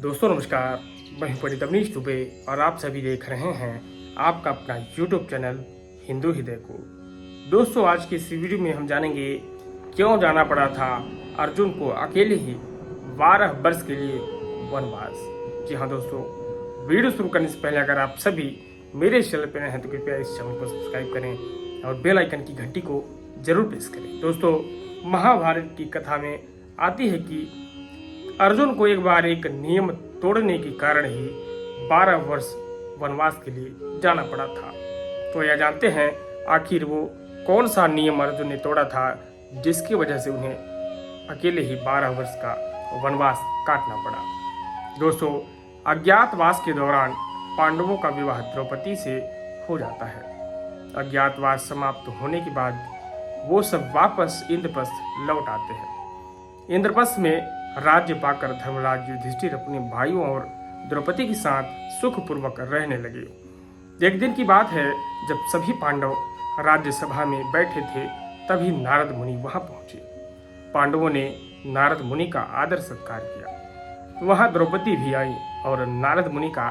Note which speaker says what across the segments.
Speaker 1: दोस्तों नमस्कार, मैं हूं पंडित अवनीश दुबे और आप सभी देख रहे हैं आपका अपना YouTube चैनल हिंदू हृदय को। दोस्तों आज की इस वीडियो में हम जानेंगे क्यों जाना पड़ा था अर्जुन को अकेले ही 12 वर्ष के लिए वनवास। जी हाँ दोस्तों, वीडियो शुरू करने से पहले अगर आप सभी मेरे चैनल पर नए हैं तो कृपया इस चैनल को सब्सक्राइब करें और बेल आइकन की घंटी को जरूर प्रेस करें। दोस्तों महाभारत की कथा में आती है कि अर्जुन को एक बार एक नियम तोड़ने के कारण ही 12 वर्ष वनवास के लिए जाना पड़ा था। तो यह जानते हैं आखिर वो कौन सा नियम अर्जुन ने तोड़ा था जिसकी वजह से उन्हें अकेले ही 12 वर्ष का वनवास काटना पड़ा। दोस्तों अज्ञातवास के दौरान पांडवों का विवाह द्रौपदी से हो जाता है। अज्ञातवास समाप्त होने के बाद वो सब वापस इंद्रप्रस्थ लौट आते हैं। इंद्रप्रस्थ में राज्य पाकर धर्मराज युधिष्ठिर अपने भाइयों और द्रौपदी के साथ सुखपूर्वक रहने लगे। एक दिन की बात है, जब सभी पांडव राज्यसभा में बैठे थे तभी नारद मुनि वहां पहुंचे। पांडवों ने नारद मुनि का आदर सत्कार किया। वहां द्रौपदी भी आई और नारद मुनि का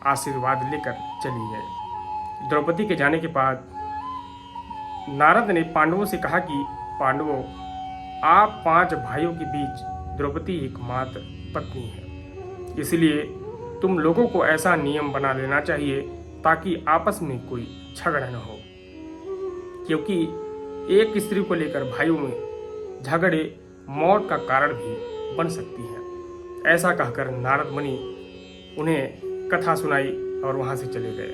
Speaker 1: आशीर्वाद लेकर चली गए। द्रौपदी के जाने के बाद नारद ने पांडवों से कहा कि पांडवों, आप 5 भाइयों के बीच द्रौपदी एकमात्र पत्नी है, इसलिए तुम लोगों को ऐसा नियम बना लेना चाहिए ताकि आपस में कोई झगड़ा न हो, क्योंकि एक स्त्री को लेकर भाइयों में झगड़े मौत का कारण भी बन सकती है। ऐसा कहकर नारद मुनि उन्हें कथा सुनाई और वहां से चले गए।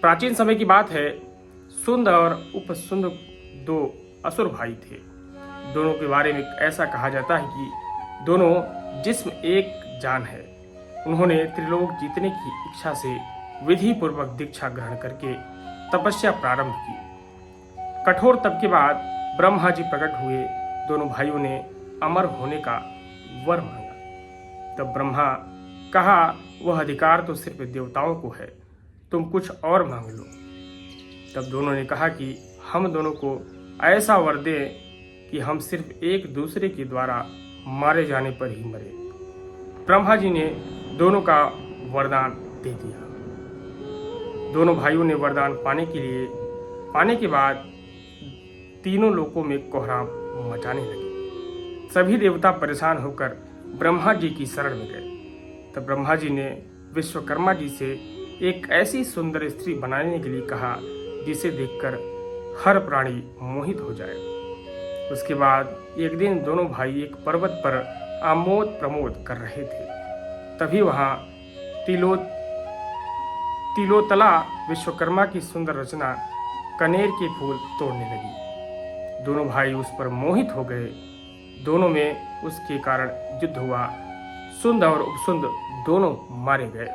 Speaker 1: प्राचीन समय की बात है, सुंद और उपसुंद 2 असुर भाई थे। दोनों के बारे में ऐसा कहा जाता है कि दोनों जिस्म एक जान है। उन्होंने त्रिलोक जीतने की इच्छा से विधि पूर्वक दीक्षा ग्रहण करके तपस्या प्रारंभ की। कठोर तप के बाद ब्रह्मा जी प्रकट हुए। दोनों भाइयों ने अमर होने का वर मांगा। तब ब्रह्मा कहा, वह अधिकार तो सिर्फ देवताओं को है, तुम कुछ और मांग लो। तब दोनों ने कहा कि हम दोनों को ऐसा वर दे कि हम सिर्फ एक दूसरे के द्वारा मारे जाने पर ही मरे। ब्रह्मा जी ने दोनों का वरदान दे दिया। दोनों भाइयों ने वरदान पाने के बाद तीनों लोकों में कोहराम मचाने लगे। सभी देवता परेशान होकर ब्रह्मा जी की शरण में गए। तब ब्रह्मा जी ने विश्वकर्मा जी से एक ऐसी सुंदर स्त्री बनाने के लिए कहा जिसे देखकर हर प्राणी मोहित हो जाए। उसके बाद एक दिन दोनों भाई एक पर्वत पर आमोद प्रमोद कर रहे थे। तभी वहां तिलोतला विश्वकर्मा की सुंदर रचना कनेर के फूल तोड़ने लगी। दोनों भाई उस पर मोहित हो गए। दोनों में उसके कारण युद्ध हुआ। सुंद और उपसुंद दोनों मारे गए।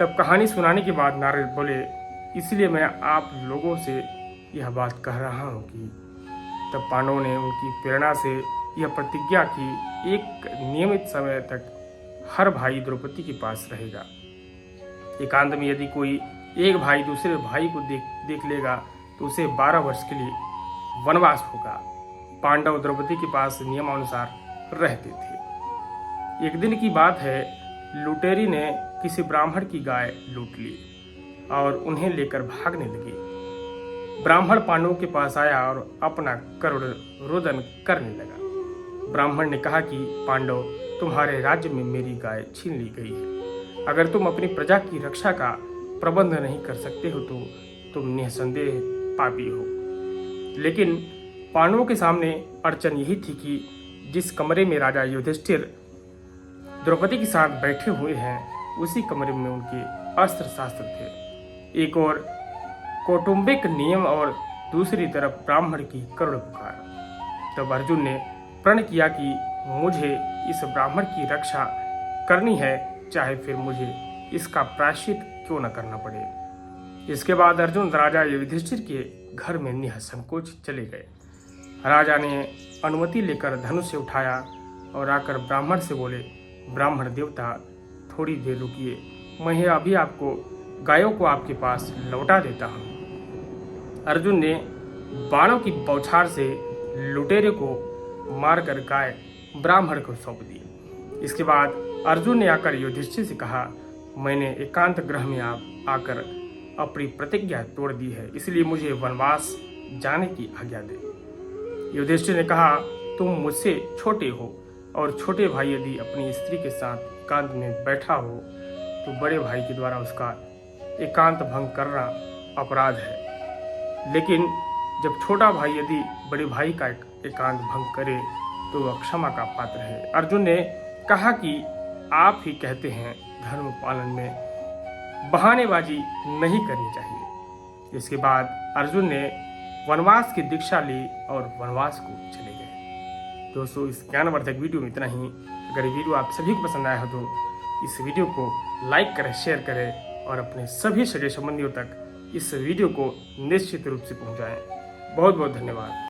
Speaker 1: तब कहानी सुनाने के बाद नारद बोले, इसलिए मैं आप लोगों से यह बात कह रहा हूँ कि तब पांडवों ने उनकी प्रेरणा से यह प्रतिज्ञा की, एक नियमित समय तक हर भाई द्रौपदी के पास रहेगा। एकांत में यदि कोई एक भाई दूसरे भाई को देख लेगा तो उसे 12 वर्ष के लिए वनवास होगा। पांडव द्रौपदी के पास नियमानुसार रहते थे। एक दिन की बात है, लुटेरी ने किसी ब्राह्मण की गाय लूट ली और उन्हें लेकर भागने लगी। ब्राह्मण पांडवों के पास आया और अपना करुण रोदन करने लगा। ब्राह्मण ने कहा कि पांडव, तुम्हारे राज्य में मेरी गाय छीन ली गई है। अगर तुम अपनी प्रजा की रक्षा का प्रबंध नहीं कर सकते हो तो तुम निसंदेह पापी हो। लेकिन पांडवों के सामने अड़चन यही थी कि जिस कमरे में राजा युधिष्ठिर द्रौपदी के साथ बैठे हुए हैं उसी कमरे में उनके अस्त्र शास्त्र थे। एक और कौटुंबिक नियम और दूसरी तरफ ब्राह्मण की करुण पुकार। तब अर्जुन ने प्रण किया कि मुझे इस ब्राह्मण की रक्षा करनी है, चाहे फिर मुझे इसका प्रायश्चित क्यों न करना पड़े। इसके बाद अर्जुन राजा युधिष्ठिर के घर में निसंकोच चले गए। राजा ने अनुमति लेकर धनुष से उठाया और आकर ब्राह्मण से बोले, ब्राह्मण देवता, थोड़ी देर रुकिए, मैं अभी आपको गायों को आपके पास लौटा देता हूँ। अर्जुन ने बाणों की बौछार से लुटेरे को मारकर गाय ब्राह्मण को सौंप दी। इसके बाद अर्जुन ने आकर युधिष्ठिर से कहा, मैंने एकांत गृह में आकर अपनी प्रतिज्ञा तोड़ दी है, इसलिए मुझे वनवास जाने की आज्ञा दे। युधिष्ठिर ने कहा, तुम मुझसे छोटे हो और छोटे भाई यदि अपनी स्त्री के साथ एकांत में बैठा हो तो बड़े भाई के द्वारा उसका एकांत भंग करना अपराध है, लेकिन जब छोटा भाई यदि बड़े भाई का एकांत भंग करे तो वह क्षमा का पात्र है। अर्जुन ने कहा कि आप ही कहते हैं धर्म पालन में बहानेबाजी नहीं करनी चाहिए। इसके बाद अर्जुन ने वनवास की दीक्षा ली और वनवास को चले गए। दोस्तों, इस ज्ञानवर्धक वीडियो में इतना ही। अगर ये वीडियो आप सभी को पसंद आया हो तो इस वीडियो को लाइक करें, शेयर करें और अपने सभी सगे संबंधियों तक इस वीडियो को निश्चित रूप से पहुंचाएं। बहुत बहुत धन्यवाद।